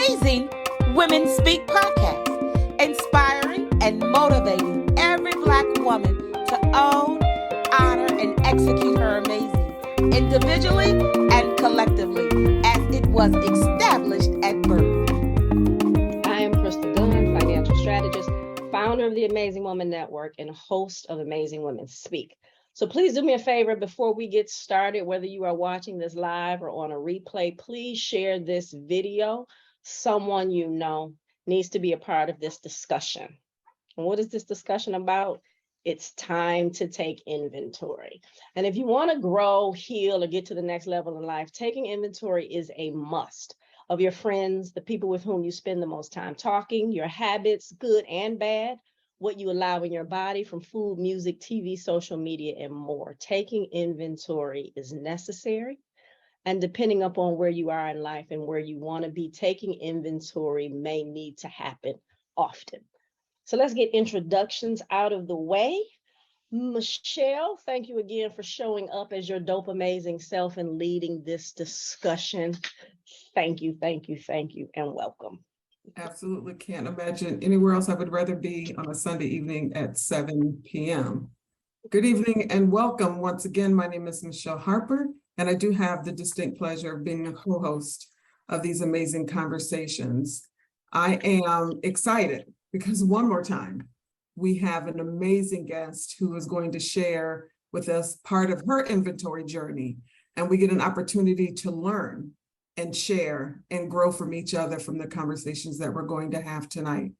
Amazing Women Speak podcast, inspiring and motivating every Black woman to own, honor, and execute her amazing, individually and collectively, as it was established at birth. I am Glynn, financial strategist, founder of the Amazing Woman Network, and host of Amazing Women Speak. So please do me a favor before we get started, whether you are watching this live or on a replay, please share this video. Someone you know needs to be a part of this discussion. And what is this discussion about? It's time to take inventory. And if you want to grow, heal, or get to the next level in life, taking inventory is a must of your friends, the people with whom you spend the most time talking, your habits, good and bad, what you allow in your body from food, music, TV, social media, and more. Taking inventory is necessary. And depending upon where you are in life and where you want to be, taking inventory may need to happen often. So let's get introductions out of the way. Michele, thank you again for showing up as your dope, amazing self and leading this discussion. Thank you, and welcome. Absolutely can't imagine anywhere else I would rather be on a Sunday evening at 7 p.m. Good evening and welcome. Once again, my name is Michele Harper, and I do have the distinct pleasure of being a co-host of these amazing conversations. I am excited because one more time, we have an amazing guest who is going to share with us part of her inventory journey, and we get an opportunity to learn and share and grow from each other from the conversations that we're going to have tonight.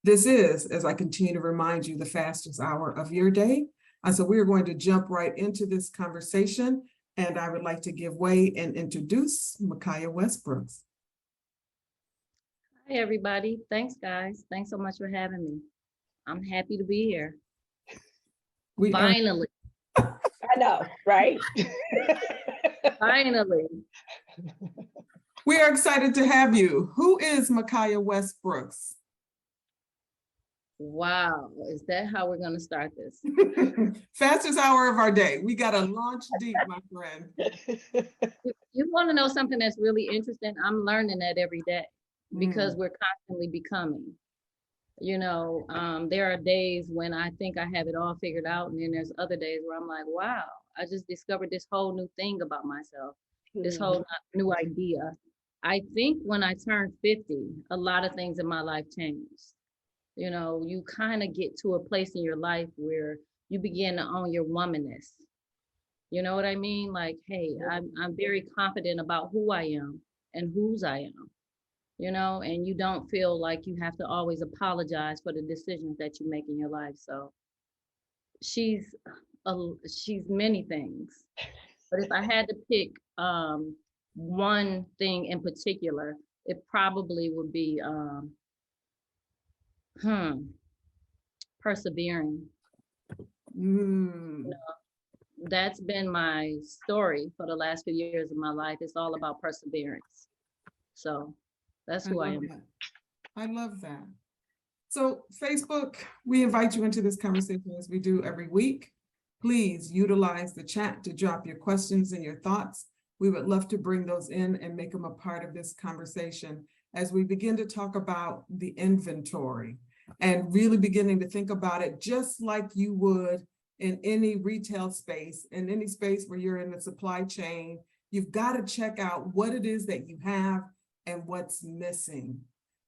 This is, as I continue to remind you, the fastest hour of your day. And so we are going to jump right into this conversation, and I would like to give way and introduce Mikiah Brix. Hi, everybody. Thanks, guys. Thanks so much for having me. I'm happy to be here. Finally. I know, right? Finally. We are excited to have you. Who is Mikiah Brix? Wow. Is that how we're going to start this? Fastest hour of our day. We got to launch deep, my friend. You want to know something that's really interesting? I'm learning that every day because we're constantly becoming. You know, there are days when I think I have it all figured out, and then there's other days where I'm like, wow, I just discovered this whole new thing about myself, this whole new idea. I think when I turned 50, a lot of things in my life changed. You know, you kind of get to a place in your life where you begin to own your womanness. You know what I mean? Like, hey, I'm very confident about who I am and whose I am. You know, and you don't feel like you have to always apologize for the decisions that you make in your life. So she's many things, but if I had to pick one thing in particular, it probably would be persevering. You know, that's been my story for the last few years of my life. It's all about perseverance. So that's who I am. That. I love that. So Facebook, we invite you into this conversation as we do every week. Please utilize the chat to drop your questions and your thoughts. We would love to bring those in and make them a part of this conversation as we begin to talk about the inventory and really beginning to think about it just like you would in any retail space, in any space where you're in the supply chain. You've got to check out what it is that you have and what's missing.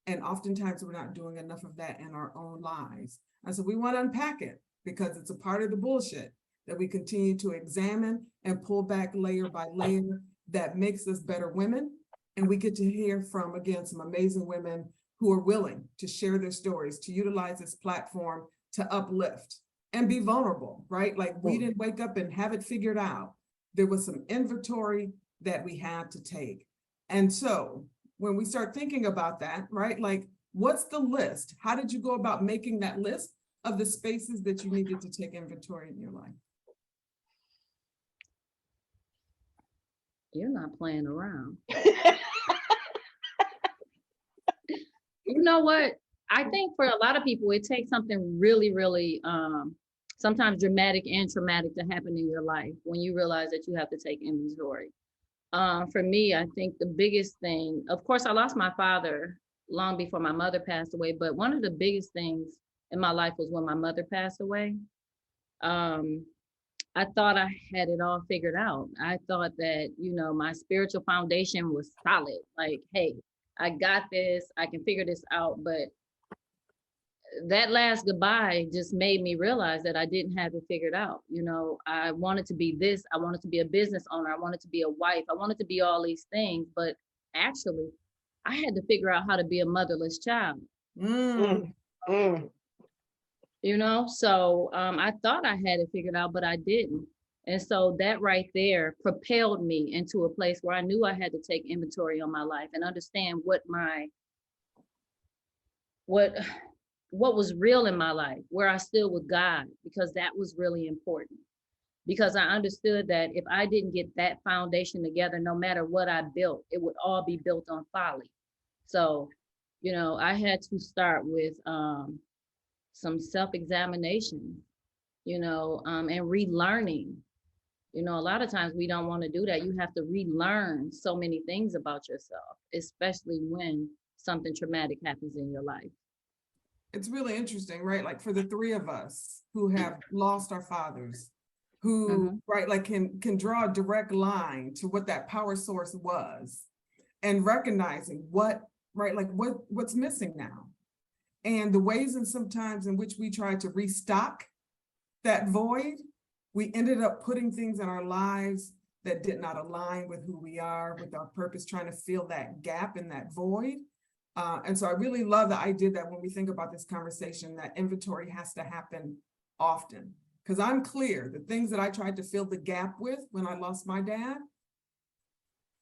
And oftentimes we're not doing enough of that in our own lives. And so we want to unpack it because it's a part of the bullshit that we continue to examine and pull back layer by layer that makes us better women. And we get to hear from, again, some amazing women who are willing to share their stories, to utilize this platform to uplift and be vulnerable, right? Like we didn't wake up and have it figured out. There was some inventory that we had to take. And so when we start thinking about that, right? Like, what's the list? How did you go about making that list of the spaces that you needed to take inventory in your life? You're not playing around. You know what? I think for a lot of people, it takes something really, really, sometimes dramatic and traumatic to happen in your life when you realize that you have to take inventory. For me, I think the biggest thing, of course, I lost my father long before my mother passed away, but one of the biggest things in my life was when my mother passed away. Um, I thought I had it all figured out. I thought that, my spiritual foundation was solid. Like, hey, I got this, I can figure this out. But that last goodbye just made me realize that I didn't have it figured out. I wanted to be this, I wanted to be a business owner, I wanted to be a wife, I wanted to be all these things, but actually I had to figure out how to be a motherless child. Mm. So I thought I had it figured out, but I didn't. And so that right there propelled me into a place where I knew I had to take inventory on my life and understand what was real in my life, where I stood with God, because that was really important. Because I understood that if I didn't get that foundation together, no matter what I built, it would all be built on folly. So, I had to start with some self-examination, and relearning. A lot of times we don't want to do that. You have to relearn so many things about yourself, especially when something traumatic happens in your life. It's really interesting, right? Like for the three of us who have lost our fathers, who, right, like can draw a direct line to what that power source was, and recognizing what's missing now, and the ways and sometimes in which we try to restock that void. We ended up putting things in our lives that did not align with who we are, with our purpose, trying to fill that gap in that void. And so I really love the idea that when we think about this conversation, that inventory has to happen often. Because I'm clear, the things that I tried to fill the gap with when I lost my dad,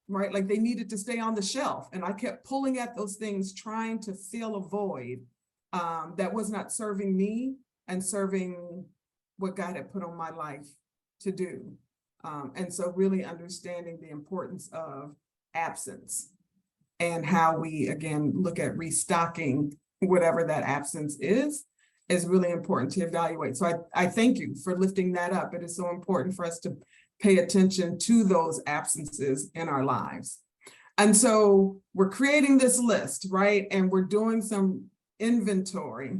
right, like they needed to stay on the shelf. And I kept pulling at those things, trying to fill a void that was not serving me and serving what God had put on my life to do. And so really understanding the importance of absence and how we, again, look at restocking whatever that absence is really important to evaluate. So I thank you for lifting that up. It is so important for us to pay attention to those absences in our lives. And so we're creating this list, right? And we're doing some inventory.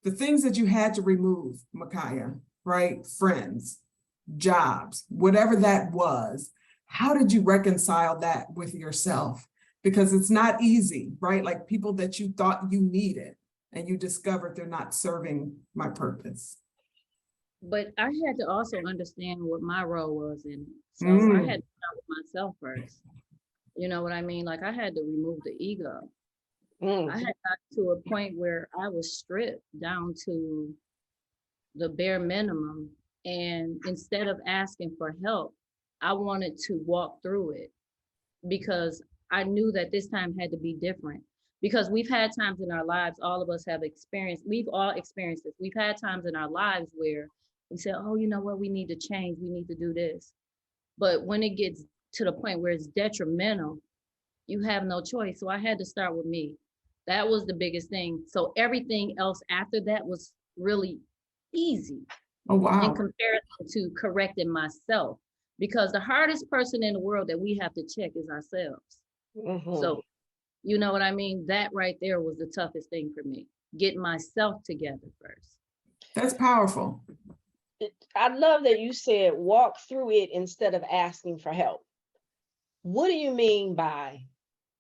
The things that you had to remove, Mikiah, right? Friends, jobs, whatever that was, how did you reconcile that with yourself? Because it's not easy, right? Like people that you thought you needed and you discovered they're not serving my purpose. But I had to also understand what my role was in it. So I had to start with myself first. You know what I mean? Like I had to remove the ego. I had got to a point where I was stripped down to the bare minimum. And instead of asking for help, I wanted to walk through it because I knew that this time had to be different. Because we've had times in our lives, all of us have experienced, we've all experienced this. We've had times in our lives where we said, oh, you know what, we need to change, we need to do this. But when it gets to the point where it's detrimental, you have no choice. So I had to start with me. That was the biggest thing. So everything else after that was really easy. Oh, wow. In comparison to correcting myself. Because the hardest person in the world that we have to check is ourselves. So, you know what I mean? That right there was the toughest thing for me, getting myself together first. That's powerful. I love that you said walk through it instead of asking for help. What do you mean by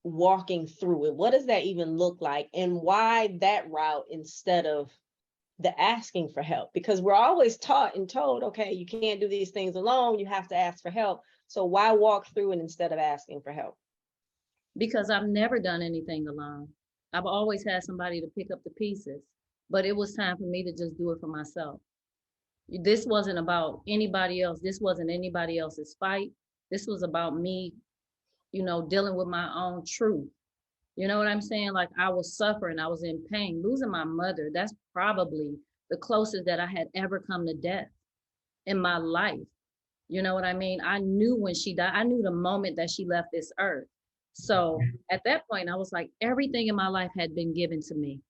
walking through it? What does that even look like? And why that route instead of the asking for help? Because we're always taught and told, okay, you can't do these things alone. You have to ask for help. So why walk through it instead of asking for help? Because I've never done anything alone. I've always had somebody to pick up the pieces, but it was time for me to just do it for myself. This wasn't about anybody else. This wasn't anybody else's fight. This was about me, dealing with my own truth. You know what I'm saying? Like I was suffering, I was in pain. Losing my mother, that's probably the closest that I had ever come to death in my life. You know what I mean? I knew when she died, I knew the moment that she left this earth. So at that point, I was like, everything in my life had been given to me,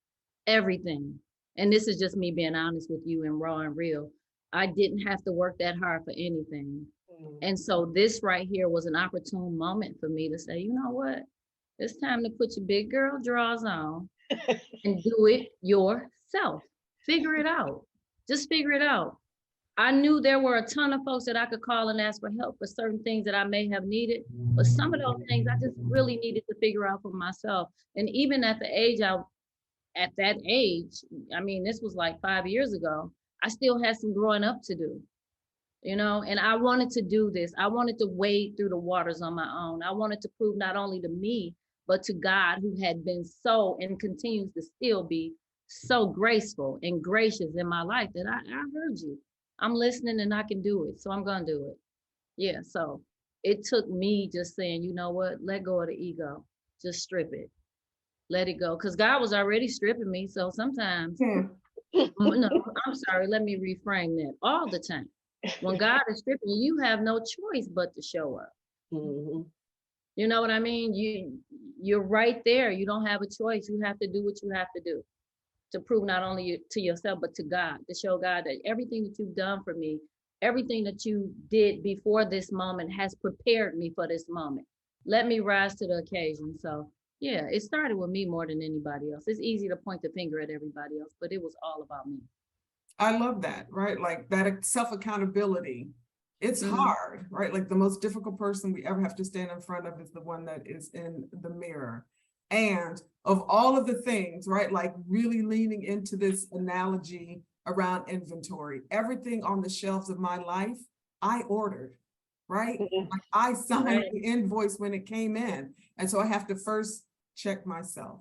everything. And this is just me being honest with you and raw and real. I didn't have to work that hard for anything. And so this right here was an opportune moment for me to say, you know what? It's time to put your big girl drawers on and do it yourself. Figure it out. Just figure it out. I knew there were a ton of folks that I could call and ask for help for certain things that I may have needed, but some of those things I just really needed to figure out for myself. And even at that age, I mean, this was like 5 years ago, I still had some growing up to do, you know, and I wanted to do this. I wanted to wade through the waters on my own. I wanted to prove not only to me, but to God, who had been so and continues to still be so graceful and gracious in my life, that I heard you. I'm listening and I can do it. So I'm going to do it. Yeah. So it took me just saying, you know what, let go of the ego, just strip it, let it go. Cause God was already stripping me. So sometimes, no, I'm sorry. Let me reframe that. All the time. When God is stripping you, you have no choice but to show up. Mm-hmm. You know what I mean? You're right there. You don't have a choice. You have to do what you have to do to prove not only to yourself, but to God, to show God that everything that you've done for me, everything that you did before this moment has prepared me for this moment. Let me rise to the occasion. So yeah, it started with me more than anybody else. It's easy to point the finger at everybody else, but it was all about me. I love that, right? Like that self-accountability. It's hard, right? Like the most difficult person we ever have to stand in front of is the one that is in the mirror. And of all of the things, right, like really leaning into this analogy around inventory, everything on the shelves of my life, I ordered, right? Like I signed the invoice when it came in. And so I have to first check myself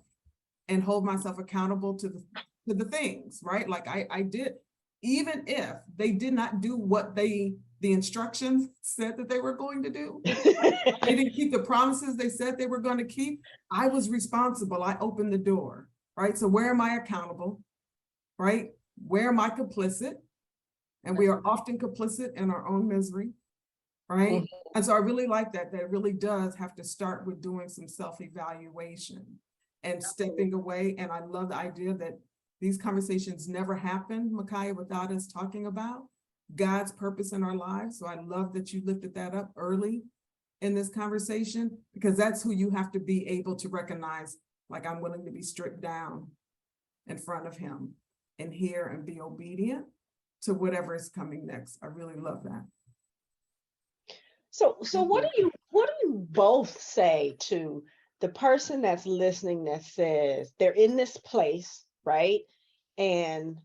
and hold myself accountable to the things, right? Like I did, even if they did not do what the instructions said that they were going to do. They didn't keep the promises they said they were going to keep. I was responsible. I opened the door, right? So where am I accountable, right? Where am I complicit? And we are often complicit in our own misery, right? And so I really like that. That really does have to start with doing some self-evaluation and stepping away. And I love the idea that these conversations never happen, Mikiah, without us talking about God's purpose in our lives. So I love that you lifted that up early in this conversation, because that's who you have to be able to recognize, like, I'm willing to be stripped down in front of him and hear and be obedient to whatever is coming next. I really love that. So what do you both say to the person that's listening that says they're in this place, right? And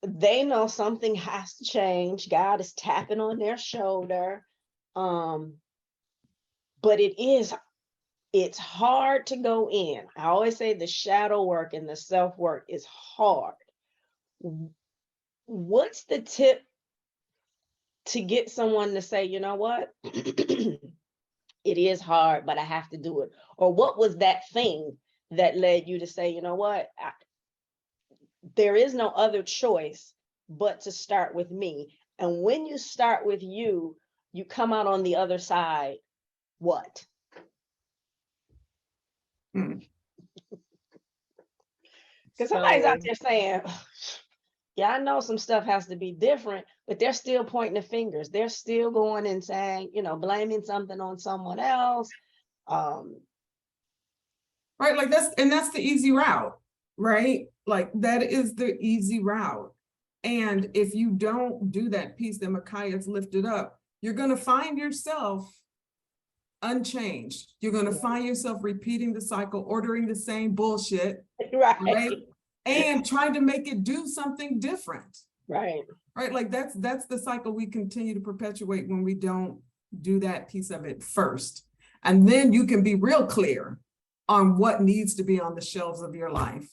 they know something has to change. God is tapping on their shoulder. But it's hard to go in. I always say the shadow work and the self work is hard. What's the tip to get someone to say, you know what? It is hard, but I have to do it. Or what was that thing that led you to say, you know what? There is no other choice but to start with me. And when you start with you, you come out on the other side. What? Because somebody's out there saying, yeah, I know some stuff has to be different, but they're still pointing the fingers. They're still going and saying, blaming something on someone else. Right, like that's the easy route, right? Like that is the easy route. And if you don't do that piece that Mikiah's lifted up, you're going to find yourself unchanged. You're going to find yourself repeating the cycle, ordering the same bullshit, right? And trying to make it do something different. Right. Like that's the cycle we continue to perpetuate when we don't do that piece of it first. And then you can be real clear on what needs to be on the shelves of your life.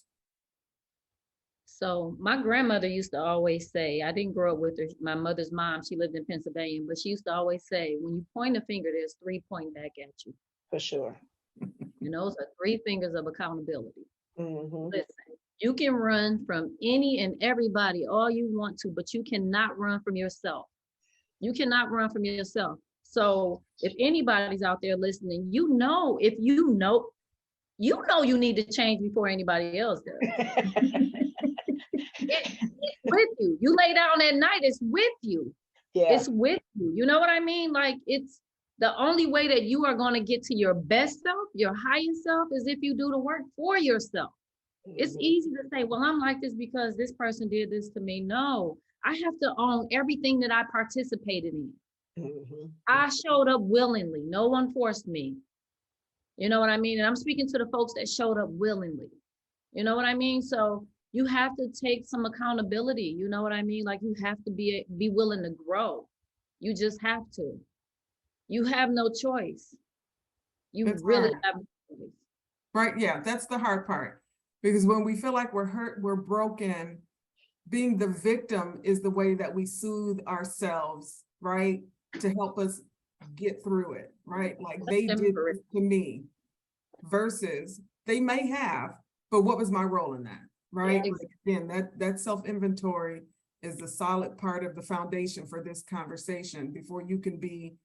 So my grandmother used to always say, I didn't grow up with her, my mother's mom, she lived in Pennsylvania, but she used to always say, when you point a finger, there's 3 pointing back at you. For sure. And those are 3 fingers of accountability. Mm-hmm. Listen, you can run from any and everybody all you want to, but you cannot run from yourself. You cannot run from yourself. So if anybody's out there listening, if you know you need to change before anybody else does. It's with you. You lay down at night, it's with you. Yeah. It's with you. You know what I mean? Like, it's the only way that you are going to get to your best self, your highest self, is if you do the work for yourself. It's easy to say, well, I'm like this because this person did this to me. No, I have to own everything that I participated in. I showed up willingly. No one forced me. You know what I mean? And I'm speaking to the folks that showed up willingly. You know what I mean? So you have to take some accountability. You know what I mean? Like, you have to be willing to grow. You just have to. You have no choice. You That's really hard. have no choice. Right, yeah, that's the hard part. Because when we feel like we're hurt, we're broken, being the victim is the way that we soothe ourselves, right? To help us get through it, right? Like, they did temporary. this to me, versus they may have, but what was my role in that, right? Yeah. Like, again, that self-inventory is the solid part of the foundation for this conversation before you can be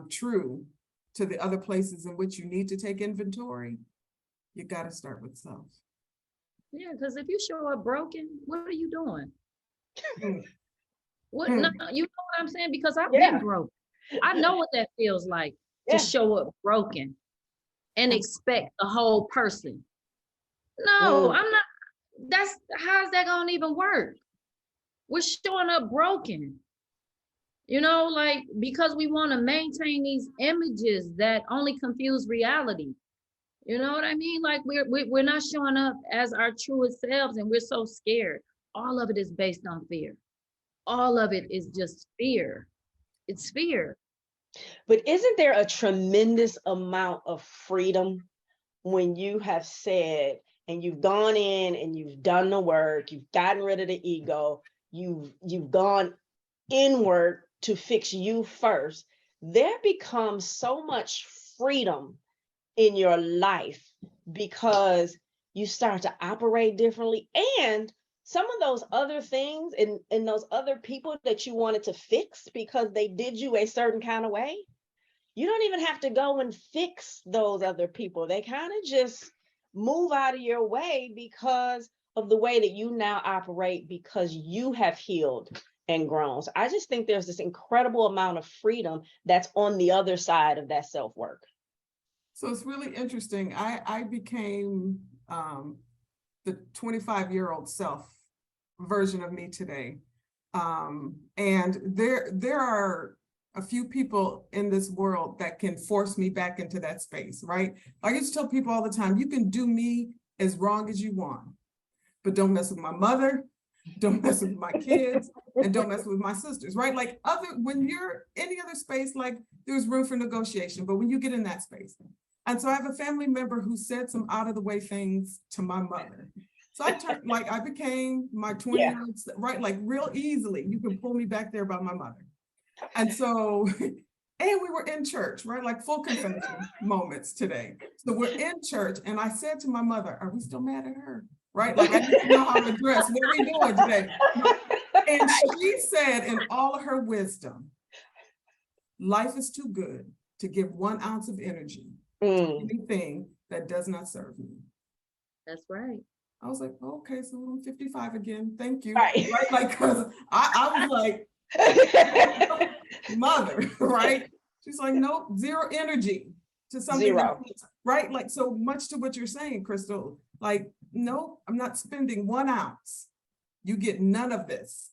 true to the other places in which you need to take inventory. You got to start with self. Yeah, because if you show up broken, what are you doing? Mm. What? No, you know what I'm saying? Because I've Yeah. been broken. I know what that feels like Yeah. to show up broken and expect the whole person. No, I'm not. How's that gonna even work? We're showing up broken. You know, like, because we want to maintain these images that only confuse reality. You know what I mean? Like, we're not showing up as our truest selves, and we're so scared. All of it is based on fear. All of it is just fear. It's fear. But isn't there a tremendous amount of freedom when you have said, and you've gone in and you've done the work, you've gotten rid of the ego, you've gone inward to fix you first? There becomes so much freedom in your life because you start to operate differently, and some of those other things and those other people that you wanted to fix because they did you a certain kind of way, you don't even have to go and fix those other people. They kind of just move out of your way because of the way that you now operate, because you have healed and grown. So I just think there's this incredible amount of freedom that's on the other side of that self-work. So it's really interesting. I became the 25-year-old self version of me today. And there are a few people in this world that can force me back into that space, right? I used to tell people all the time, you can do me as wrong as you want, but don't mess with my mother, don't mess with my kids, and don't mess with my sisters, right? Like, when you're any other space, like, there's room for negotiation, but when you get in that space. And so I have a family member who said some out of the way things to my mother. So I became my 20-year-old, right? Like, real easily, you can pull me back there about my mother. And so, and we were in church, right? Like, full confession moments today. So we're in church, and I said to my mother, are we still mad at her? Right? Like, I didn't know how to dress. What are we doing today? And she said, in all of her wisdom, life is too good to give 1 ounce of energy to anything that does not serve me. That's right. I was like, okay, so I'm 55 again. Thank you. Right. Like, because I was like, mother, right? She's like, nope, zero energy to something. Right? Like, so much to what you're saying, Crystal. Like, no, I'm not spending 1 ounce. You get none of this.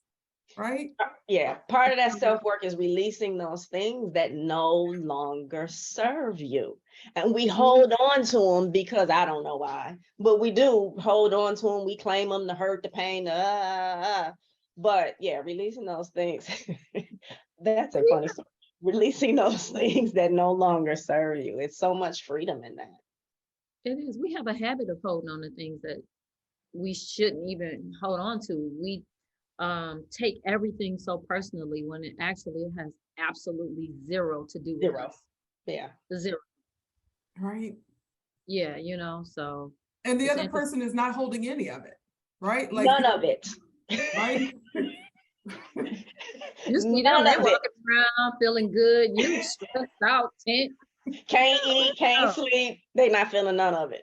Right? Yeah. Part of that self-work is releasing those things that no longer serve you. And we hold on to them because I don't know why, but we do hold on to them. We claim them, the hurt, the pain, but yeah, releasing those things. That's a funny story. Releasing those things that no longer serve you. It's so much freedom in that. It is. We have a habit of holding on to things that we shouldn't even hold on to. We take everything so personally when it actually has absolutely zero to do with us. Yeah. Zero. Right. Yeah, you know, so. And the other person is not holding any of it, right? Like, none of it. Right? You see them, they're walking around feeling good. You stressed out, tense. Can't eat, can't sleep. They're not feeling none of it.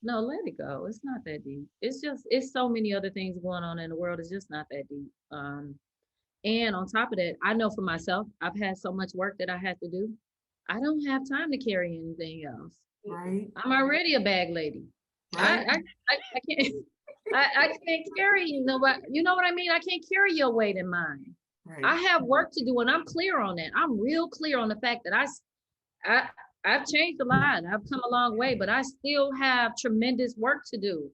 No, let it go. It's not that deep. It's so many other things going on in the world. It's just not that deep. And on top of that, I know for myself, I've had so much work that I had to do. I don't have time to carry anything else. Right. I'm already a bag lady. Right. I can't I can't carry you know what I mean? I can't carry your weight in mine. Right. I have work to do, and I'm clear on that. I'm real clear on the fact that I've changed a lot. I've come a long way, but I still have tremendous work to do,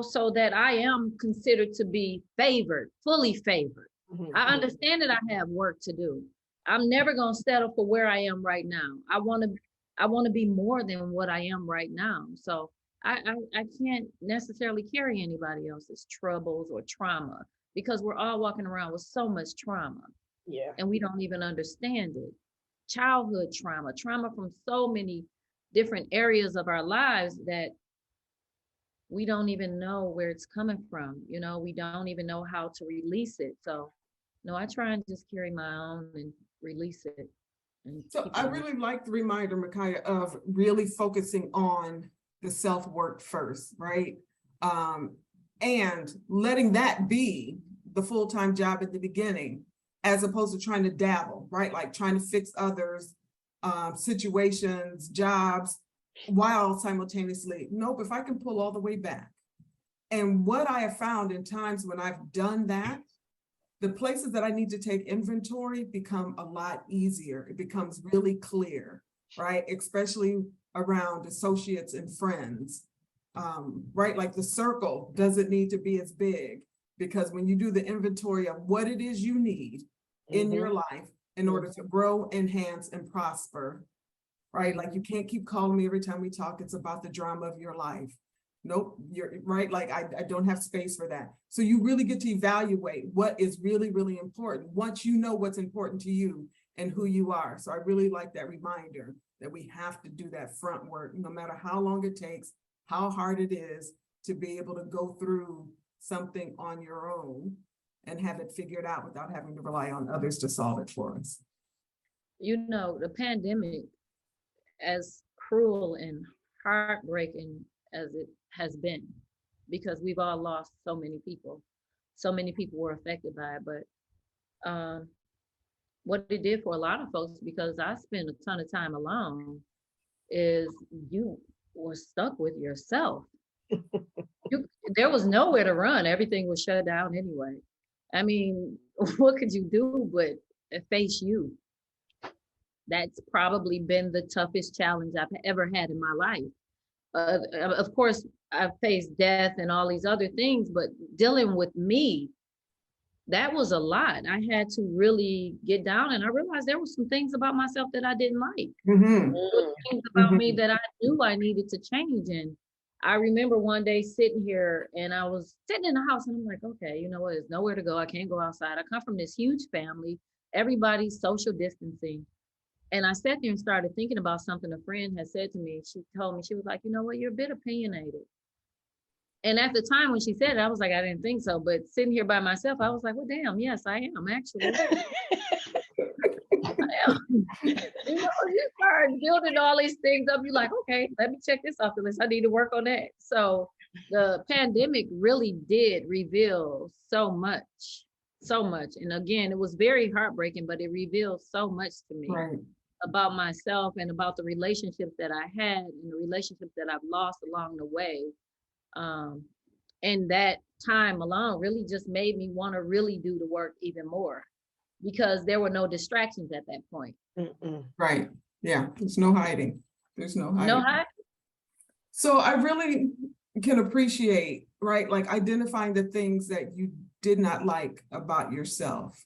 so that I am considered to be favored, fully favored. I understand that I have work to do. I'm never going to settle for where I am right now. I want to be more than what I am right now. So I can't necessarily carry anybody else's troubles or trauma, because we're all walking around with so much trauma. Yeah. And we don't even understand it. Childhood trauma from so many different areas of our lives that we don't even know where it's coming from. We don't even know how to release it. So no, I try and just carry my own and release it. So I really like the reminder, Mikiah, of really focusing on the self-work first, right? And letting that be the full-time job at the beginning, as opposed to trying to dabble, right? Like trying to fix others, situations, jobs, while simultaneously, nope, if I can pull all the way back. And what I have found in times when I've done that, the places that I need to take inventory become a lot easier. It becomes really clear, right? Especially around associates and friends, right? Like the circle doesn't need to be as big, because when you do the inventory of what it is you need in your life in order to grow, enhance, and prosper, right? Like you can't keep calling me every time we talk. It's about the drama of your life. Nope, you're right. Like I don't have space for that. So you really get to evaluate what is really, really important once you know what's important to you and who you are. So I really like that reminder that we have to do that front work, no matter how long it takes, how hard it is, to be able to go through something on your own and have it figured out without having to rely on others to solve it for us. The pandemic, as cruel and heartbreaking as it has been, because we've all lost so many people were affected by it, but what it did for a lot of folks, because I spent a ton of time alone, is you were stuck with yourself. There was nowhere to run. Everything was shut down anyway. I mean, what could you do but face you? That's probably been the toughest challenge I've ever had in my life. Of course, I've faced death and all these other things, but dealing with me, that was a lot. I had to really get down, and I realized there were some things about myself that I didn't like. Things about me that I knew I needed to change. And I remember one day sitting here, and I was sitting in the house, and I'm like, okay, you know what? There's nowhere to go. I can't go outside. I come from this huge family. Everybody's social distancing. And I sat there and started thinking about something a friend had said to me. She told me, she was like, you know what, you're a bit opinionated. And at the time when she said it, I was like, I didn't think so. But sitting here by myself, I was like, well, damn, yes, I am actually. I am. You start building all these things up. You're like, okay, let me check this off the list. I need to work on that. So the pandemic really did reveal so much. And again, it was very heartbreaking, but it revealed so much to me about myself and about the relationships that I had and the relationships that I've lost along the way. And that time alone really just made me want to really do the work even more, because there were no distractions at that point. Right. Yeah. There's no hiding. No hiding. So I really can appreciate, right? Like identifying the things that you did not like about yourself.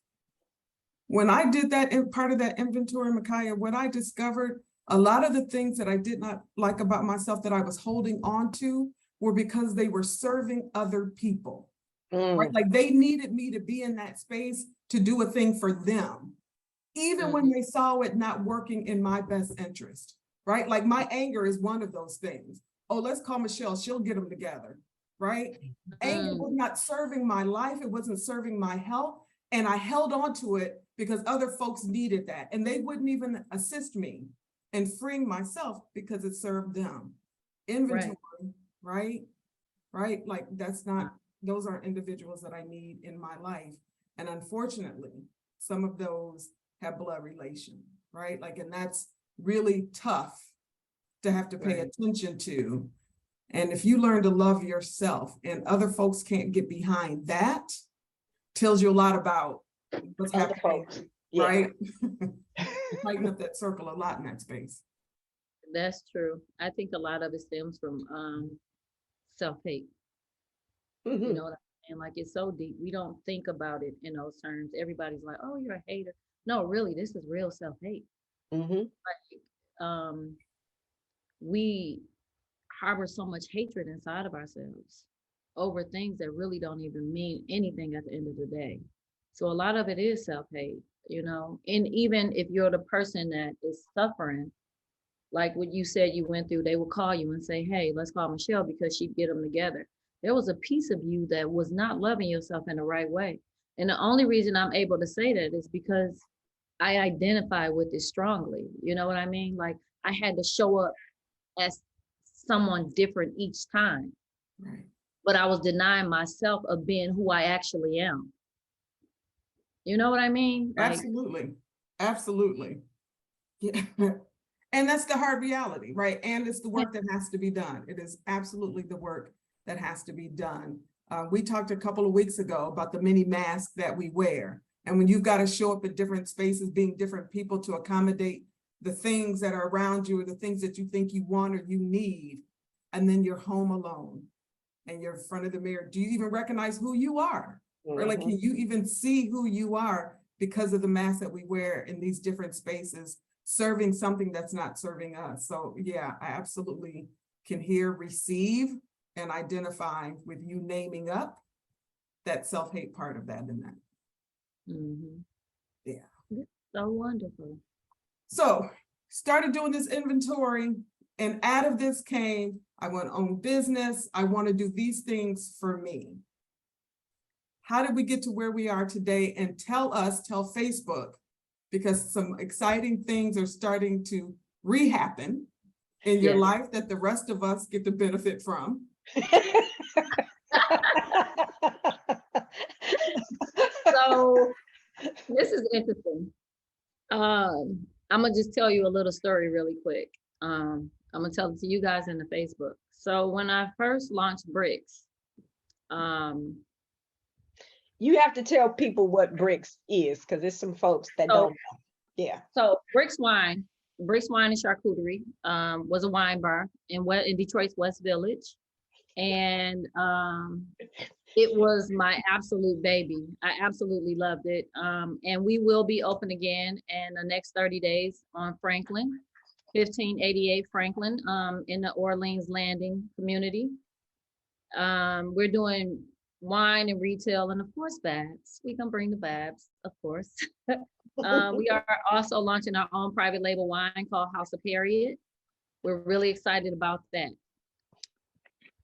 When I did that in part of that inventory, Mikiah, what I discovered, a lot of the things that I did not like about myself that I was holding on to were because they were serving other people. Right? Like they needed me to be in that space to do a thing for them, even when they saw it not working in my best interest, right? Like my anger is one of those things. Oh, let's call Michele, she'll get them together, right? Anger was not serving my life. It wasn't serving my health. And I held on to it because other folks needed that. And they wouldn't even assist me in freeing myself because it served them. Inventory, right? Like those aren't individuals that I need in my life. And unfortunately, some of those have blood relation, right? Like, and that's really tough to have to pay attention to. And if you learn to love yourself and other folks can't get behind that, tells you a lot about what's Other happening, folks. right? Tighten up that circle a lot in that space. That's true. I think a lot of it stems from self-hate. Mhm. You know what I'm saying? Like it's so deep. We don't think about it in those terms. Everybody's like, "Oh, you're a hater." No, really, this is real self-hate. Mhm. We harbor so much hatred inside of ourselves over things that really don't even mean anything at the end of the day. So a lot of it is self-hate, you know. And even if you're the person that is suffering, like what you said you went through, they would call you and say, "Hey, let's call Michele because she'd get them together." There was a piece of you that was not loving yourself in the right way. And the only reason I'm able to say that is because I identify with it strongly. You know what I mean? Like I had to show up as someone different each time, Right. but I was denying myself of being who I actually am. You know what I mean? Like, Absolutely. Absolutely. Yeah. And that's the hard reality, right? And it's the work that has to be done. It is absolutely the work that has to be done. We talked a couple of weeks ago about the mini masks that we wear. And when you've got to show up at different spaces, being different people to accommodate the things that are around you or the things that you think you want or you need, and then you're home alone and you're in front of the mirror. Do you even recognize who you are? Or like, can you even see who you are because of the mask that we wear in these different spaces, serving something that's not serving us? So yeah, I absolutely can hear, receive, and identify with you naming up that self-hate part of that in that. Yeah. So wonderful. So started doing this inventory, and out of this came, I want to own business. I want to do these things for me. How did we get to where we are today? And tell Facebook, because some exciting things are starting to rehappen in your life that the rest of us get to benefit from. So this is interesting. I'm gonna just tell you a little story really quick. I'm gonna tell it to you guys in the Facebook. So when I first launched Brix, you have to tell people what Brix is, because there's some folks that don't know. Yeah. So Brix Wine and Charcuterie was a wine bar in Detroit's West Village. And it was my absolute baby. I absolutely loved it. And we will be open again in the next 30 days on Franklin, 1588 Franklin, in the Orleans Landing community. We're doing wine and retail and of course babs. We can bring the babs, of course. We are also launching our own private label wine called House of Harriet. We're really excited about that.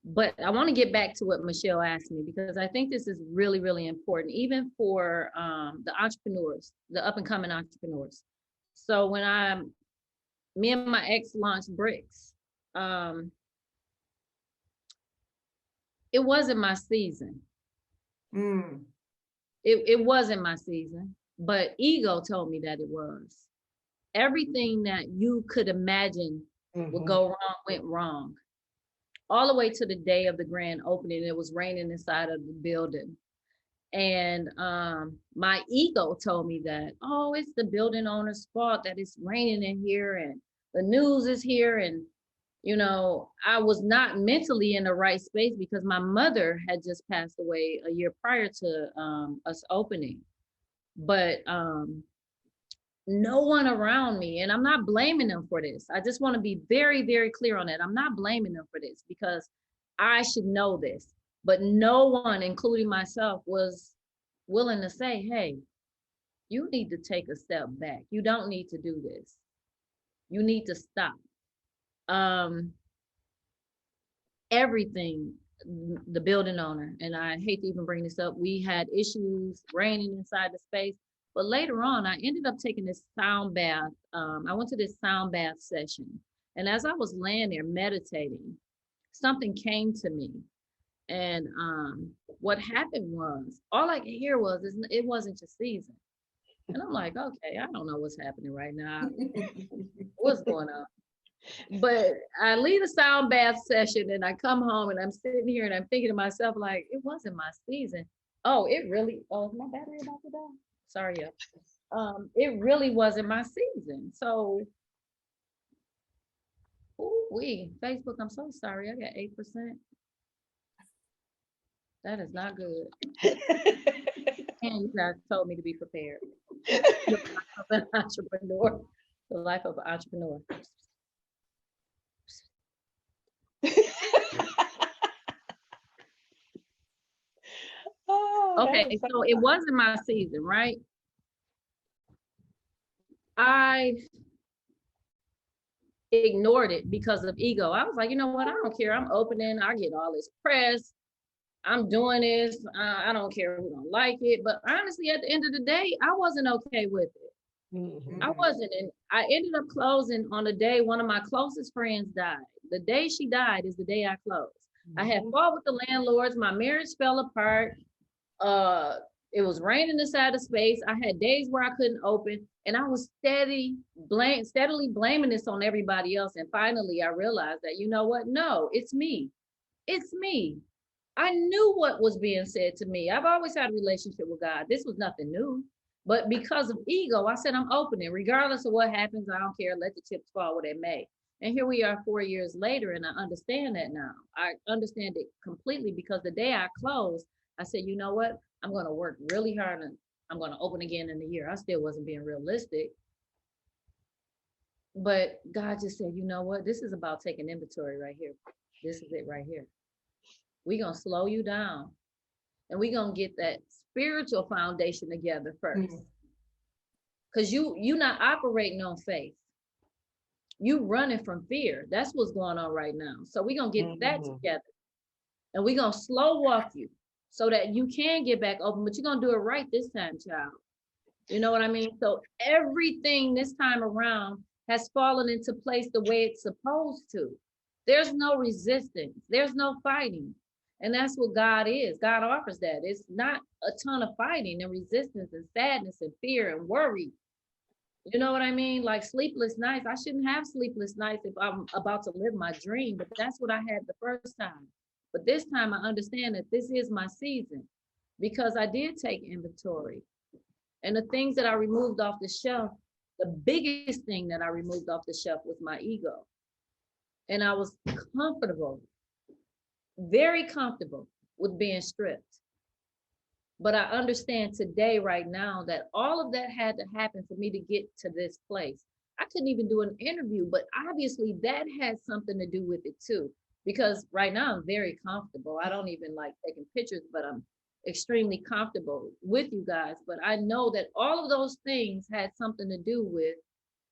But I want to get back to what Michele asked me, because I think this is really, really important, even for the entrepreneurs, the up and coming entrepreneurs. So when me and my ex launched Brix, it wasn't my season. It wasn't my season, but ego told me that it was. Everything that you could imagine would go wrong, went wrong. All the way to the day of the grand opening. It was raining inside of the building. And my ego told me that, oh, it's the building owner's fault that it's raining in here and the news is here. And, you know, I was not mentally in the right space because my mother had just passed away a year prior to us opening. But no one around me, and I'm not blaming them for this. I just want to be very, very clear on that. I'm not blaming them for this because I should know this, but no one, including myself, was willing to say, hey, you need to take a step back. You don't need to do this. You need to stop. Everything, the building owner, and I hate to even bring this up, we had issues raining inside the space. But later on, I ended up taking this sound bath. I went to this sound bath session. And as I was laying there meditating, something came to me. And what happened was, all I could hear was, it wasn't your season. And I'm like, okay, I don't know what's happening right now. What's going on? But I leave the sound bath session and I come home and I'm sitting here and I'm thinking to myself, like, it wasn't my season. Oh, is my battery about to die? Sorry, yeah. It really wasn't my season. So, Facebook, I'm so sorry. I got 8%. That is not good. And you guys told me to be prepared. The life of an entrepreneur. The life of an entrepreneur. Okay, so it wasn't my season, right? I ignored it because of ego. I was like, you know what? I don't care. I'm opening. I get all this press. I'm doing this. I don't care who don't like it. But honestly, at the end of the day, I wasn't okay with it. Mhm. I wasn't. And I ended up closing on the day one of my closest friends died. The day she died is the day I closed. I had fought with the landlords. My marriage fell apart. It was raining inside the space. I had days where I couldn't open, and I was steadily blaming this on everybody else. And finally, I realized that, you know what? No, it's me. It's me. I knew what was being said to me. I've always had a relationship with God. This was nothing new. But because of ego, I said, I'm opening. Regardless of what happens, I don't care. Let the chips fall where they may. And here we are 4 years later, and I understand that now. I understand it completely because the day I closed, I said, you know what? I'm going to work really hard and I'm going to open again in a year. I still wasn't being realistic. But God just said, you know what? This is about taking inventory right here. This is it right here. We're going to slow you down and we're going to get that spiritual foundation together first. Because you're not operating on faith. You running from fear. That's what's going on right now. So we're going to get that together and we're going to slow walk you so that you can get back open, but you're going to do it right this time, child. You know what I mean? So everything this time around has fallen into place the way it's supposed to. There's no resistance. There's no fighting. And that's what God is. God offers that. It's not a ton of fighting and resistance and sadness and fear and worry. You know what I mean? Like sleepless nights. I shouldn't have sleepless nights if I'm about to live my dream, but that's what I had the first time. But this time I understand that this is my season because I did take inventory. And the things that I removed off the shelf, the biggest thing that I removed off the shelf was my ego. And I was comfortable, very comfortable with being stripped. But I understand today, right now, that all of that had to happen for me to get to this place. I couldn't even do an interview, but obviously that had something to do with it too. Because right now I'm very comfortable. I don't even like taking pictures, but I'm extremely comfortable with you guys. But I know that all of those things had something to do with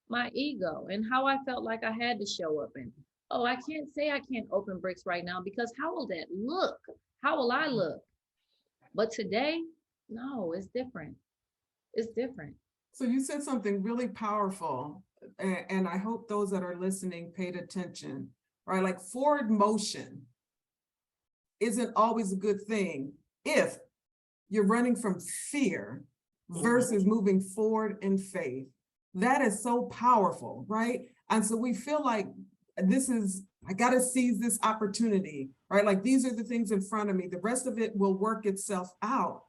my ego and how I felt like I had to show up. And I can't say I can't open Brix right now because how will that look? How will I look? But today, no, it's different. It's different. So you said something really powerful, and I hope those that are listening paid attention, right? Like forward motion isn't always a good thing if you're running from fear versus moving forward in faith. That is so powerful, right? And so we feel like I got to seize this opportunity, right? Like these are the things in front of me. The rest of it will work itself out.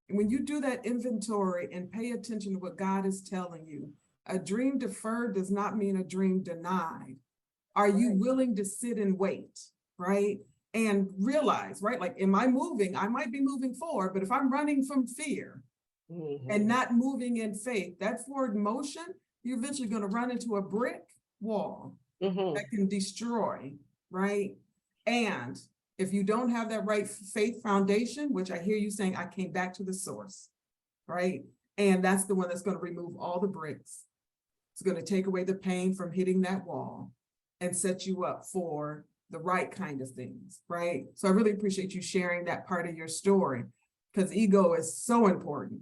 And when you do that inventory and pay attention to what God is telling you, a dream deferred does not mean a dream denied. Are you willing to sit and wait, right? And realize, right? Like, am I moving? I might be moving forward, but if I'm running from fear and not moving in faith, that forward motion, you're eventually going to run into a brick wall that can destroy, right? And if you don't have that right faith foundation, which I hear you saying, I came back to the source, right? And that's the one that's going to remove all the bricks. It's going to take away the pain from hitting that wall and set you up for the right kind of things, right? So I really appreciate you sharing that part of your story because ego is so important,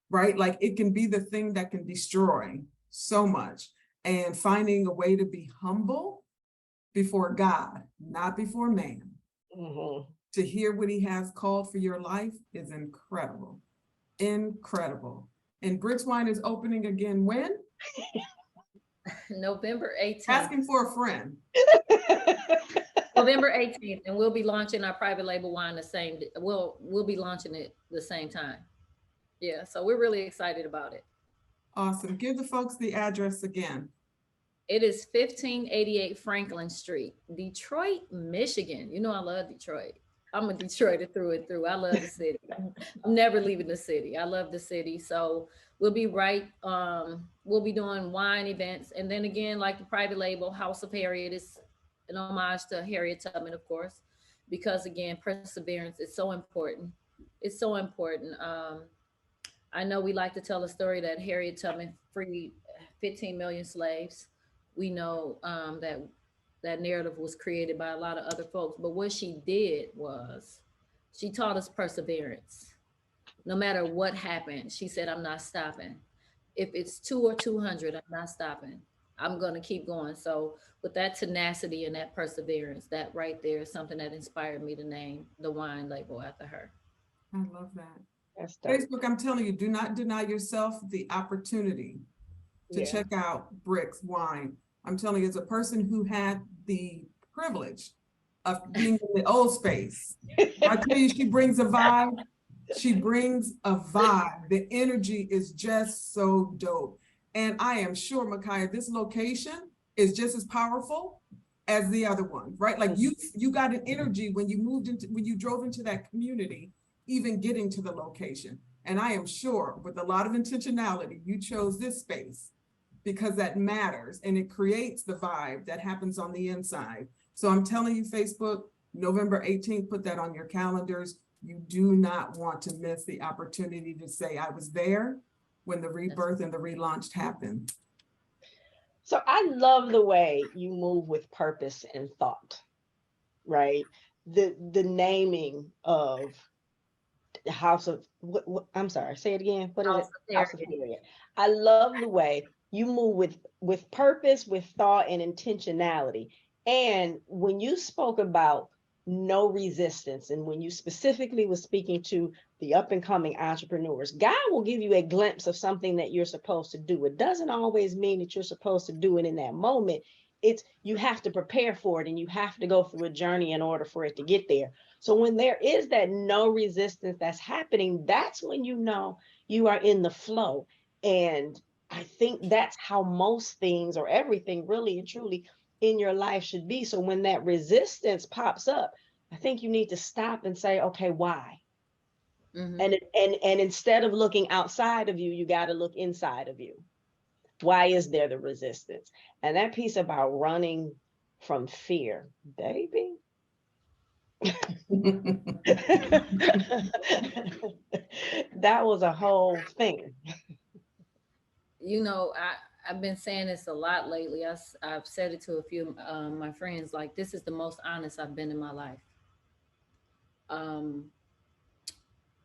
right? Like it can be the thing that can destroy so much. And finding a way to be humble before God, not before man, to hear what he has called for your life is incredible. Incredible. And Brix Wine is opening again when? November 18th. Asking for a friend. November 18th, and we'll be launching our private label wine the same. We'll be launching it the same time. Yeah, so we're really excited about it. Awesome. Give the folks the address again. It is 1588 Franklin Street, Detroit, Michigan. You know I love Detroit. I'm a Detroiter through and through. I love the city. I'm never leaving the city. I love the city. So we'll be we'll be doing wine events. And then again, like the private label, House of Harriet is an homage to Harriet Tubman, of course, because again, perseverance is so important. It's so important. I know we like to tell the story that Harriet Tubman freed 15 million slaves. We know that narrative was created by a lot of other folks, but what she did was she taught us perseverance. No matter what happened, she said, I'm not stopping. If it's 2 or 200, I'm not stopping. I'm going to keep going. So with that tenacity and that perseverance, that right there is something that inspired me to name the wine label after her. I love that. Facebook, I'm telling you, do not deny yourself the opportunity to check out Brix Wine. I'm telling you, as a person who had the privilege of being in the old space, I tell you, she brings a vibe. She brings a vibe. The energy is just so dope. And I am sure, Mikiah, this location is just as powerful as the other one, right? Like you got an energy when you drove into that community, even getting to the location. And I am sure with a lot of intentionality, you chose this space because that matters and it creates the vibe that happens on the inside. So I'm telling you, Facebook, November 18th, put that on your calendars. You do not want to miss the opportunity to say, I was there when the rebirth and the relaunch happened. So I love the way you move with purpose and thought, right? The naming of the House of, I'm sorry, say it again. What is it? House of Harriet. I love the way you move with purpose, with thought and intentionality. And when you spoke about no resistance, and when you specifically was speaking to the up and coming entrepreneurs, God will give you a glimpse of something that you're supposed to do. It doesn't always mean that you're supposed to do it in that moment. It's you have to prepare for it, and you have to go through a journey in order for it to get there. So when there is that no resistance that's happening, that's when you know you are in the flow. And I think that's how most things or everything really and truly in your life should be. So when that resistance pops up, I think you need to stop and say, okay, why? Mm-hmm. And instead of looking outside of you, you got to look inside of you. Why is there the resistance? And that piece about running from fear, baby. That was a whole thing. You know, I've been saying this a lot lately. I've said it to a few of my friends, like, this is the most honest I've been in my life.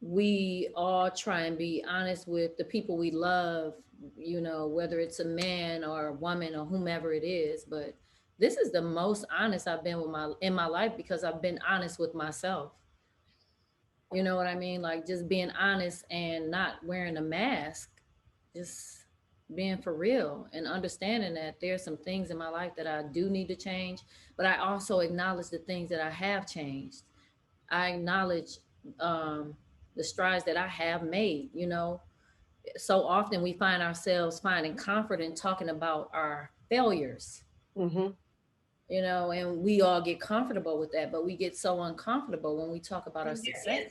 We all try and be honest with the people we love, you know, whether it's a man or a woman or whomever it is. But this is the most honest I've been in my life because I've been honest with myself. You know what I mean? Like just being honest and not wearing a mask, just being for real and understanding that there's some things in my life that I do need to change, but I also acknowledge the things that I have changed. I acknowledge the strides that I have made. You know, so often we find ourselves finding comfort in talking about our failures, mm-hmm. you know, and we all get comfortable with that, but we get so uncomfortable when we talk about our success.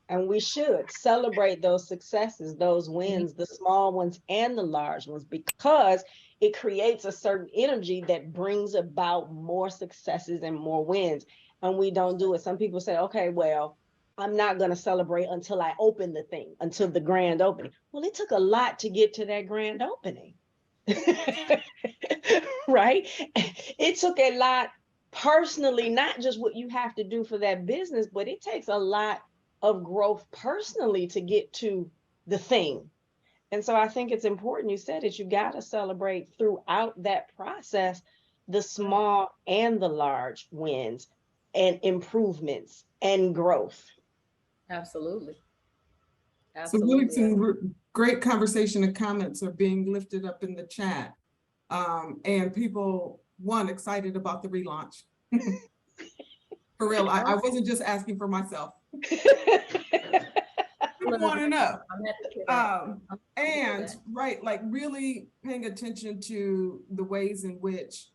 And we should celebrate those successes, those wins, the small ones and the large ones, because it creates a certain energy that brings about more successes and more wins. And we don't do it. Some people say, okay, well, I'm not going to celebrate until I open the thing, until the grand opening. Well, it took a lot to get to that grand opening, right? It took a lot personally, not just what you have to do for that business, but it takes a lot of growth personally to get to the thing. And so I think it's important, you said it, you got to celebrate throughout that process, the small and the large wins. and improvements and growth. Absolutely. So really Absolutely. some great conversation and comments are being lifted up in the chat. And people, one, excited about the relaunch. For real, I wasn't just asking for myself. People want to know. And right, like really paying attention to the ways in which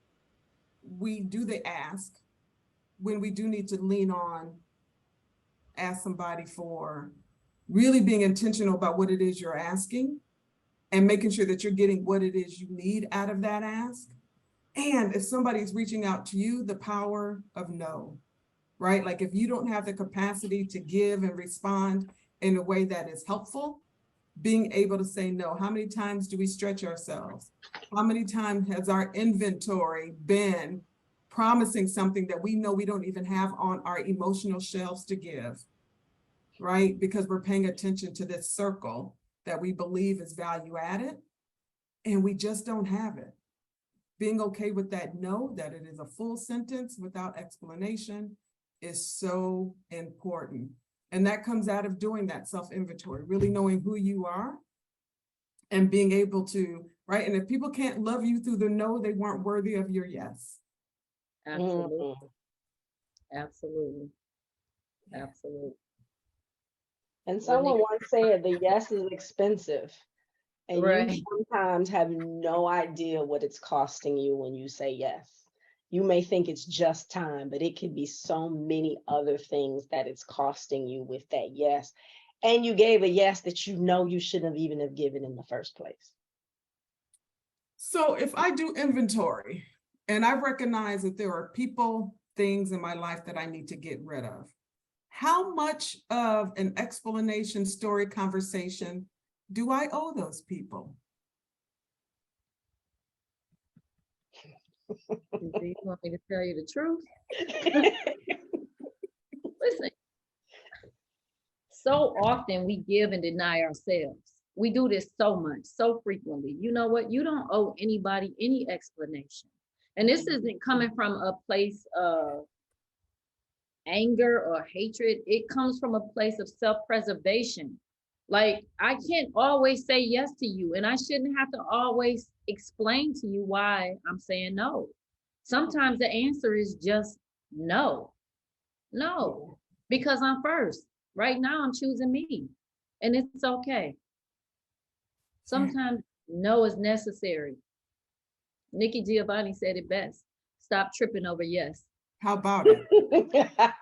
we do the ask, when we do need to lean on, ask somebody for, really being intentional about what it is you're asking and making sure that you're getting what it is you need out of that ask. And if somebody's reaching out to you, the power of no, right? Like if you don't have the capacity to give and respond in a way that is helpful, being able to say no. How many times do we stretch ourselves? How many times has our inventory been promising something that we know we don't even have on our emotional shelves to give, right? Because we're paying attention to this circle that we believe is value added, and we just don't have it. Being okay with that no, that it is a full sentence without explanation, is so important. And that comes out of doing that self-inventory, really knowing who you are and being able to, right? And if people can't love you through the no, they weren't worthy of your yes. Absolutely. Absolutely. Absolutely. And someone once said the yes is expensive. And Right. you sometimes have no idea what it's costing you when you say yes. You may think it's just time, but it could be so many other things that it's costing you with that yes. And you gave a yes that you know you shouldn't have even have given in the first place. So if I do inventory and I recognize that there are people, things in my life that I need to get rid of, how much of an explanation, story, conversation do I owe those people? Do you want me to tell you the truth? Listen, so often we give and deny ourselves. We do this so much, so frequently. You know what? You don't owe anybody any explanation. And this isn't coming from a place of anger or hatred. It comes from a place of self-preservation. Like, I can't always say yes to you, and I shouldn't have to always explain to you why I'm saying no. Sometimes the answer is just no. No, because I'm first. Right now, I'm choosing me, and it's okay. Sometimes no is necessary. Nikki Giovanni said it best. Stop tripping over yes. How about it?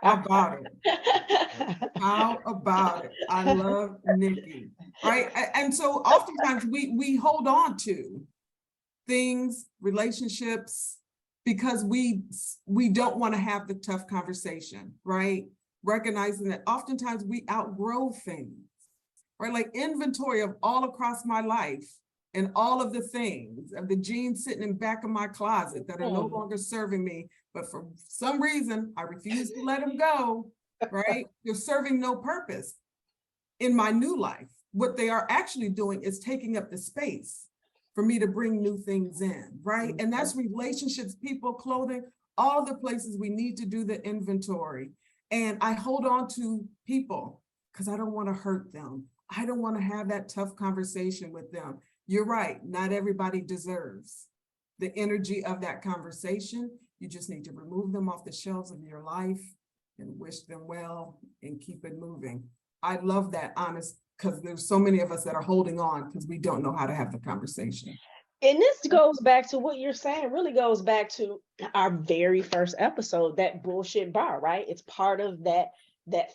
How about it? How about it? I love Nikki, right? And so oftentimes we hold on to things, relationships, because we don't want to have the tough conversation, right? Recognizing that oftentimes we outgrow things, right? Like inventory of all across my life and all of the things, of the jeans sitting in back of my closet that are no longer serving me, but for some reason, I refuse to let them go, right? They're serving no purpose in my new life. What they are actually doing is taking up the space for me to bring new things in, right? And that's relationships, people, clothing, all the places we need to do the inventory. And I hold on to people because I don't want to hurt them. I don't want to have that tough conversation with them. You're right, not everybody deserves the energy of that conversation. You just need to remove them off the shelves of your life and wish them well and keep it moving. I love that, honest, because there's so many of us that are holding on because we don't know how to have the conversation. And this goes back to what you're saying, really goes back to our very first episode, that bullshit bar, right? It's part of that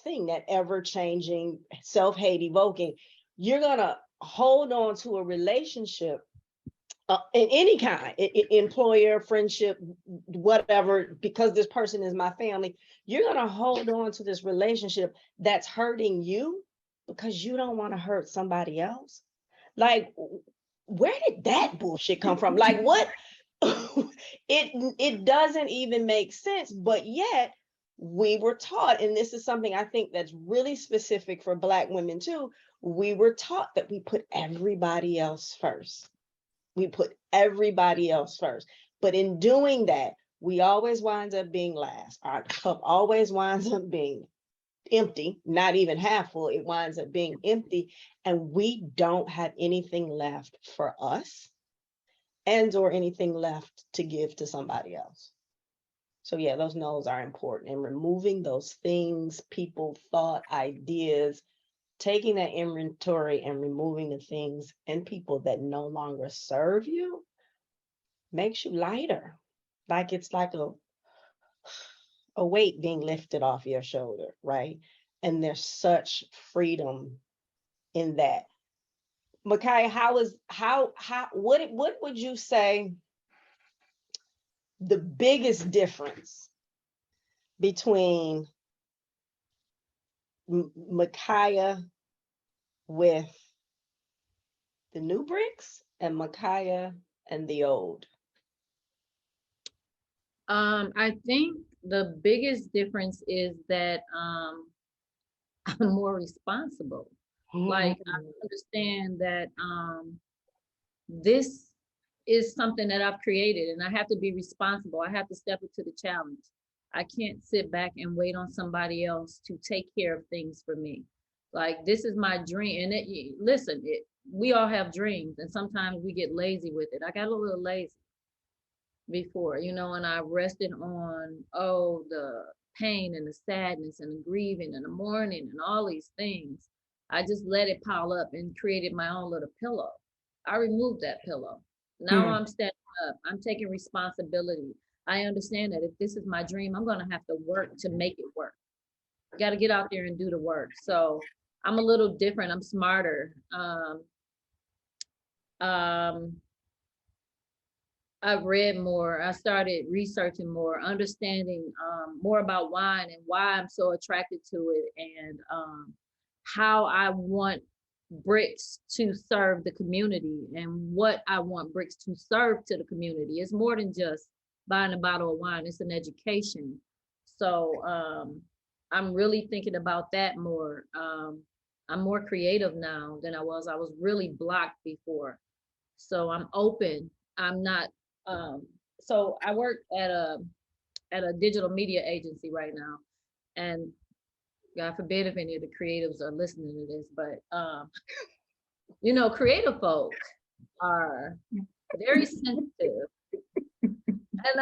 thing, that ever-changing self-hate evoking. You're gonna hold on to a relationship in any kind, employer, friendship, whatever, because this person is my family. You're gonna hold on to this relationship that's hurting you because you don't want to hurt somebody else. Like, where did that bullshit come from? Like, what? It doesn't even make sense, but yet we were taught, and this is something I think that's really specific for Black women too, we were taught that we put everybody else first. We put everybody else first. But in doing that, we always wind up being last. Our cup always winds up being empty, not even half full. It winds up being empty, and we don't have anything left for us and or anything left to give to somebody else. So yeah, those no's are important, and removing those things, people, thought, ideas, taking that inventory and removing the things and people that no longer serve you makes you lighter. Like it's like a weight being lifted off your shoulder, right? And there's such freedom in that. Mikiah, what would you say the biggest difference between Mikiah with the new Brix and Mikiah and the old? I think the biggest difference is that I'm more responsible. Like I understand that this is something that I've created and I have to be responsible. I have to step up to the challenge. I can't sit back and wait on somebody else to take care of things for me. Like this is my dream. And listen, we all have dreams and sometimes we get lazy with it. I got a little lazy before, and I rested on, the pain and the sadness and the grieving and the mourning and all these things. I just let it pile up and created my own little pillow. I removed that pillow. Now I'm standing up. I'm taking responsibility. I understand that if this is my dream, I'm going to have to work to make it work. Got to get out there and do the work. So I'm a little different. I'm smarter. I've read more. I started researching more, understanding more about wine and why I'm so attracted to it, and how I want Brix to serve the community and what I want Brix to serve to the community. It's more than just buying a bottle of wine. It's an education. So I'm really thinking about that more. I'm more creative now than I was. I was really blocked before. So I'm open. I'm not. So I work at a digital media agency right now, and God forbid if any of the creatives are listening to this, but creative folk are very sensitive, and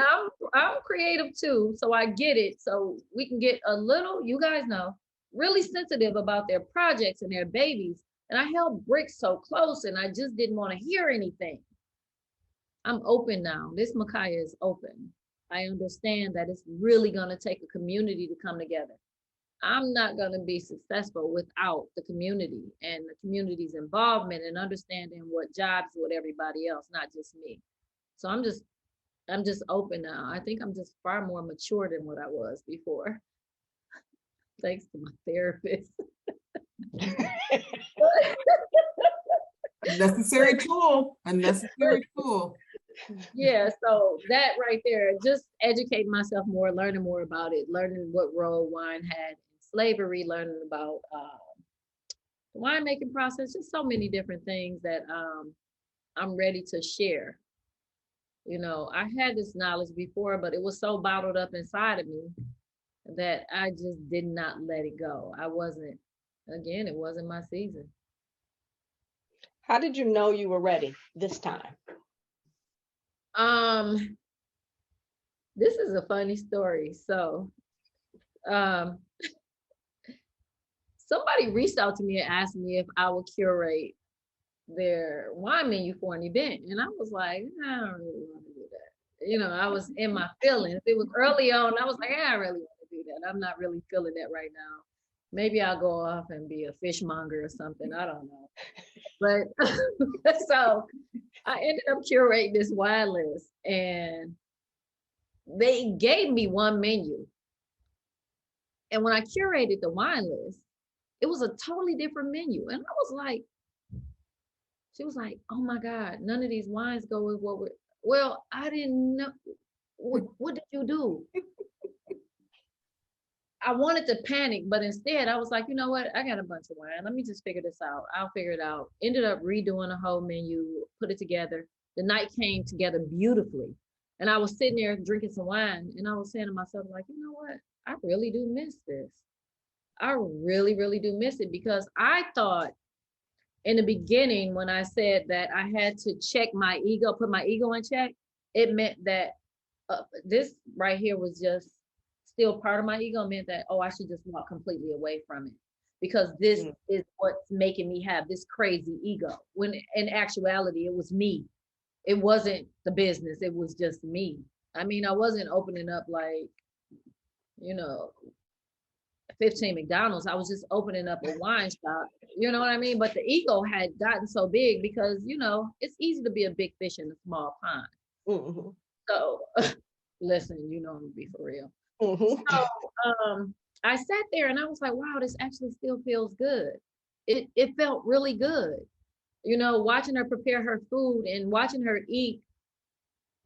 I'm creative too, so I get it. So we can get a little, you guys know, really sensitive about their projects and their babies. And I held Brix so close, and I just didn't want to hear anything. I'm open now. This Mikiah is open. I understand that it's really going to take a community to come together. I'm not going to be successful without the community and the community's involvement and understanding what jobs with everybody else, not just me. So I'm just open now. I think I'm just far more mature than what I was before. Thanks to my therapist. Necessary tool. Yeah, so that right there, just educating myself more, learning more about it, learning what role wine had in slavery, learning about the winemaking process, just so many different things that I'm ready to share. I had this knowledge before, but it was so bottled up inside of me that I just did not let it go. It wasn't my season. How did you know you were ready this time? This is a funny story. So, somebody reached out to me and asked me if I would curate their wine menu for an event. And I was like, I don't really want to do that. I was in my feelings. It was early on. I was like, I really want to do that. I'm not really feeling that right now. Maybe I'll go off and be a fishmonger or something. I don't know. But so I ended up curating this wine list, and they gave me one menu. And when I curated the wine list, it was a totally different menu. And I was like, she was like, oh my God, none of these wines go with what we're, well, I didn't know. What did you do? I wanted to panic, but instead I was like, you know what? I got a bunch of wine. Let me just figure this out. I'll figure it out. Ended up redoing the whole menu, put it together. The night came together beautifully. And I was sitting there drinking some wine, and I was saying to myself, like, you know what? I really do miss this. I really, really do miss it, because I thought in the beginning, when I said that I had to check my ego, put my ego in check, it meant that this right here was just still part of my ego, meant that, oh, I should just walk completely away from it, because this is what's making me have this crazy ego. When in actuality, it was me. It wasn't the business. It was just me. I mean, I wasn't opening up like, you know, 15 McDonald's. I was just opening up a wine shop. You know what I mean? But the ego had gotten so big because, you know, it's easy to be a big fish in a small pond. Mm-hmm. So listen, you know, I'm gonna be for real. Mm-hmm. So I sat there and I was like, wow, this actually still feels good. It felt really good. You know, watching her prepare her food and watching her eat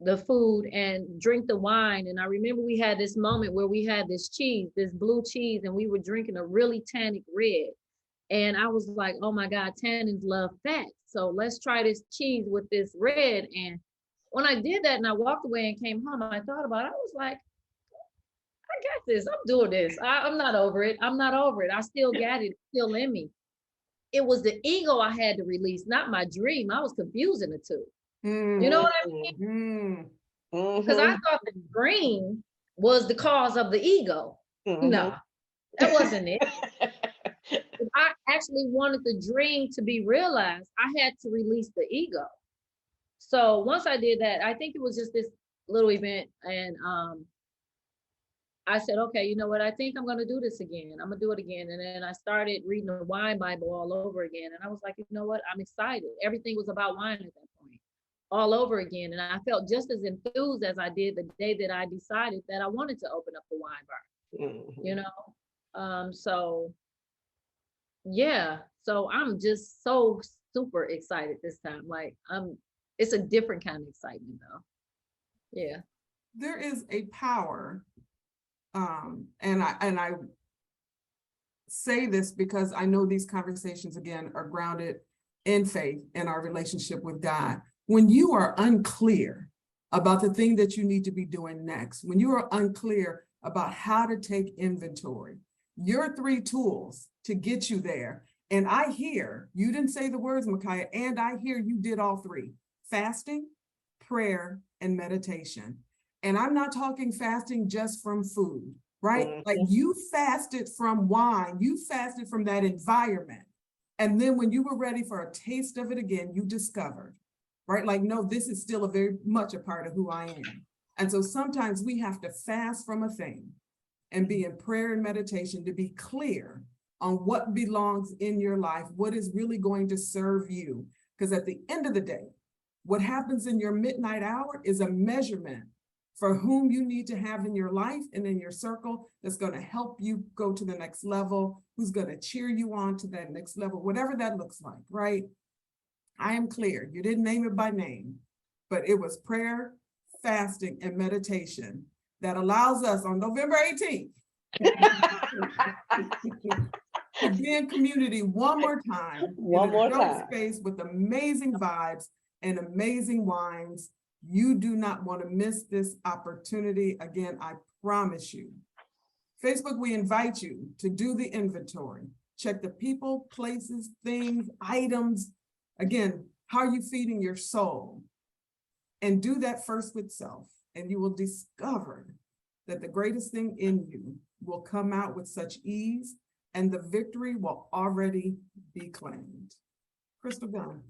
the food and drink the wine. And I remember we had this moment where we had this cheese, this blue cheese, and we were drinking a really tannic red. And I was like, oh my God, tannins love fat. So let's try this cheese with this red. And when I did that and I walked away and came home, I thought about it. I was like, I got this. I'm doing this. I'm not over it. I'm not over it. I still got it. It's still in me. It was the ego I had to release, not my dream. I was confusing the two. You know what I mean? Because I thought the dream was the cause of the ego. No, that wasn't it. If I actually wanted the dream to be realized, I had to release the ego. So once I did that, I think it was just this little event, and I said, okay, you know what? I think I'm going to do this again. I'm going to do it again. And then I started reading the wine Bible all over again. And I was like, you know what? I'm excited. Everything was about wine at that point, all over again. And I felt just as enthused as I did the day that I decided that I wanted to open up the wine bar, you know? So yeah, so I'm just so super excited this time. Like it's a different kind of excitement though. Yeah. There is a power. And I say this because I know these conversations, again, are grounded in faith and our relationship with God. When you are unclear about the thing that you need to be doing next, when you are unclear about how to take inventory, your 3 tools to get you there. And I hear, you didn't say the words, Mikiah, and I hear you did all 3: fasting, prayer, and meditation. And I'm not talking fasting just from food, right? Like you fasted from wine, you fasted from that environment. And then when you were ready for a taste of it again, you discovered, right? Like, no, this is still a very much a part of who I am. And so sometimes we have to fast from a thing and be in prayer and meditation to be clear on what belongs in your life, what is really going to serve you. Because at the end of the day, what happens in your midnight hour is a measurement for whom you need to have in your life and in your circle that's going to help you go to the next level, who's going to cheer you on to that next level, whatever that looks like, right? I am clear. You didn't name it by name, but it was prayer, fasting, and meditation that allows us on November 18th to be in community one more time. One more time. Space with amazing vibes and amazing wines. You do not want to miss this opportunity. Again, I promise you. Facebook, we invite you to do the inventory. Check the people, places, things, items. Again, how are you feeding your soul? And do that first with self. And you will discover that the greatest thing in you will come out with such ease, and the victory will already be claimed. Crystal Glynn.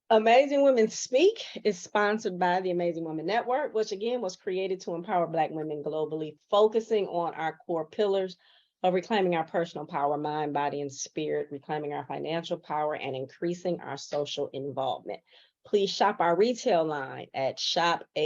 Amazing Women Speak is sponsored by the Amazing Women Network, which again was created to empower Black women globally, focusing on our core pillars of reclaiming our personal power, mind, body, and spirit, reclaiming our financial power, and increasing our social involvement. Please shop our retail line at shopawn.store.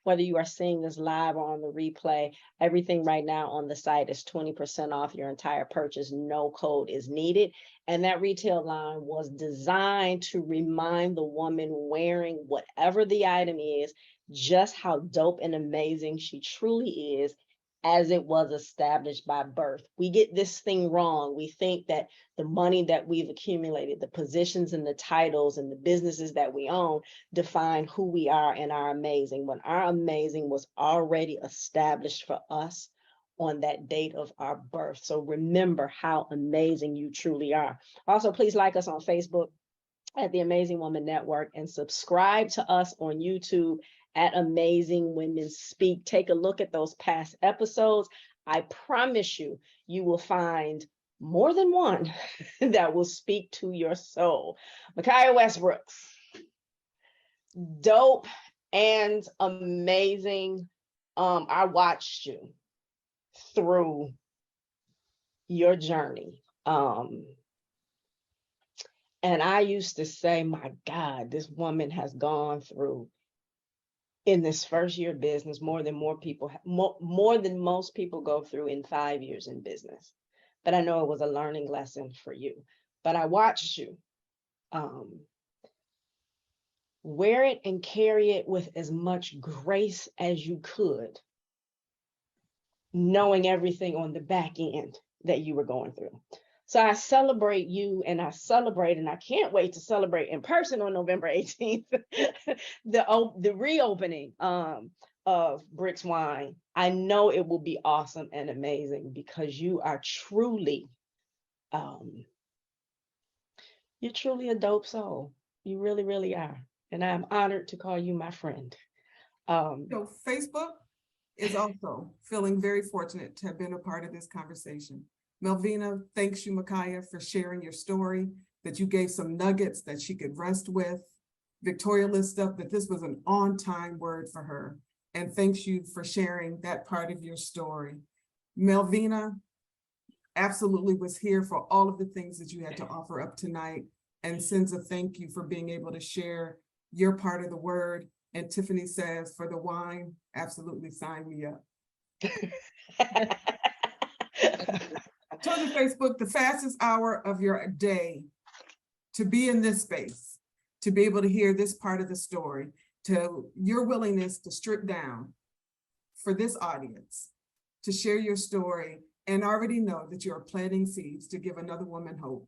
Whether you are seeing this live or on the replay, everything right now on the site is 20% off your entire purchase. No code is needed. And that retail line was designed to remind the woman wearing whatever the item is, just how dope and amazing she truly is, as it was established by birth. We get this thing wrong. We think that the money that we've accumulated, the positions and the titles and the businesses that we own define who we are and our amazing, when our amazing was already established for us on that date of our birth. So remember how amazing you truly are. Also, please like us on Facebook at the Amazing Woman Network and subscribe to us on YouTube at Amazing Women Speak. Take a look at those past episodes. I promise you, you will find more than one that will speak to your soul. Mikiah Westbrooks, dope and amazing. I watched you through your journey. And I used to say, my God, this woman has gone through in this first year of business more than most people go through in 5 years in business. But I know it was a learning lesson for you. But I watched you wear it and carry it with as much grace as you could, knowing everything on the back end that you were going through. So I celebrate you, and I can't wait to celebrate in person on November 18th, the reopening of Brix Wine. I know it will be awesome and amazing because you are truly, you're truly a dope soul. You really, really are. And I'm honored to call you my friend. So Facebook is also feeling very fortunate to have been a part of this conversation. Melvina thanks you, Mikiah, for sharing your story, that you gave some nuggets that she could rest with. Victoria lists up that this was an on-time word for her, and thanks you for sharing that part of your story. Melvina absolutely was here for all of the things that you had to offer up tonight, and sends a thank you for being able to share your part of the word. And Tiffany says, for the wine, absolutely sign me up. Turn to Facebook, the fastest hour of your day to be in this space, to be able to hear this part of the story, to your willingness to strip down for this audience, to share your story and already know that you are planting seeds to give another woman hope,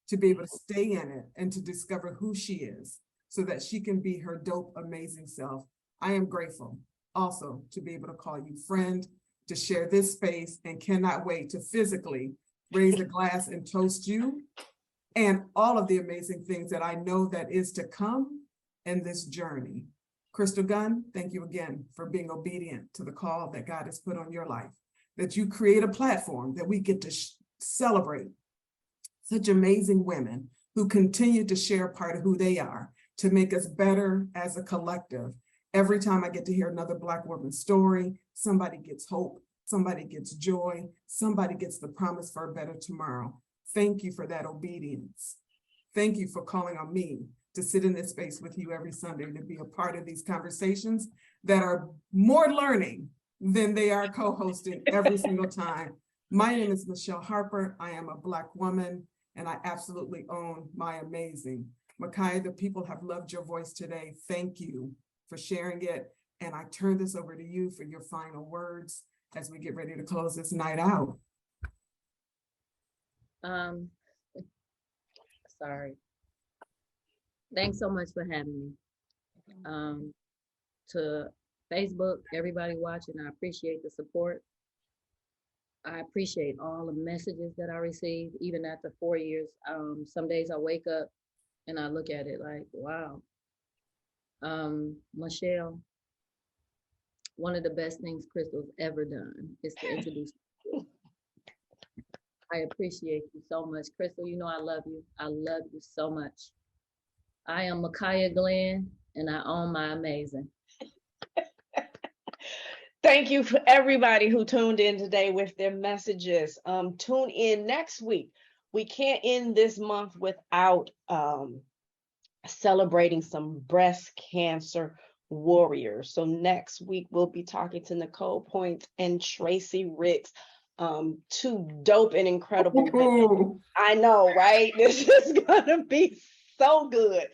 to be able to stay in it and to discover who she is so that she can be her dope, amazing self. I am grateful also to be able to call you friend, to share this space, and cannot wait to physically raise a glass and toast you and all of the amazing things that I know that is to come in this journey. Crystal Gunn, thank you again for being obedient to the call that God has put on your life, that you create a platform that we get to celebrate such amazing women who continue to share part of who they are to make us better as a collective. Every time I get to hear another Black woman's story, somebody gets hope, somebody gets joy, somebody gets the promise for a better tomorrow. Thank you for that obedience. Thank you for calling on me to sit in this space with you every Sunday, to be a part of these conversations that are more learning than they are co-hosting every single time. My name is Michele Harper. I am a Black woman, and I absolutely own my amazing. Mikiah, the people have loved your voice today. Thank you for sharing it. And I turn this over to you for your final words as we get ready to close this night out. Sorry. Thanks so much for having me. To Facebook, everybody watching, I appreciate the support. I appreciate all the messages that I receive, even after 4 years. Some days I wake up and I look at it like, wow. Michele, one of the best things Crystal's ever done is to introduce you. I appreciate you so much. Crystal, you know I love you. I love you so much. I am Mikiah Glynn, and I own my amazing. Thank you for everybody who tuned in today with their messages. Tune in next week. We can't end this month without celebrating some breast cancer warriors. So next week, we'll be talking to Nicole Point and Tracy Ricks, two dope and incredible women. I know, right? This is gonna be so good.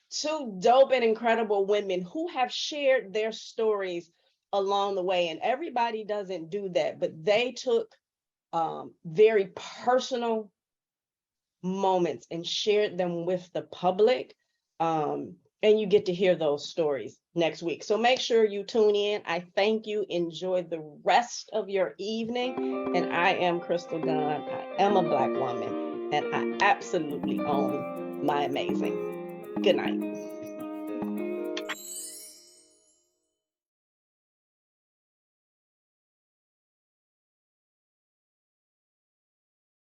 Two dope and incredible women who have shared their stories along the way. And everybody doesn't do that, but they took very personal moments and shared them with the public. And you get to hear those stories next week. So make sure you tune in. I thank you. Enjoy the rest of your evening. And I am Crystal Dunn. I am a Black woman, and I absolutely own my amazing. Good night.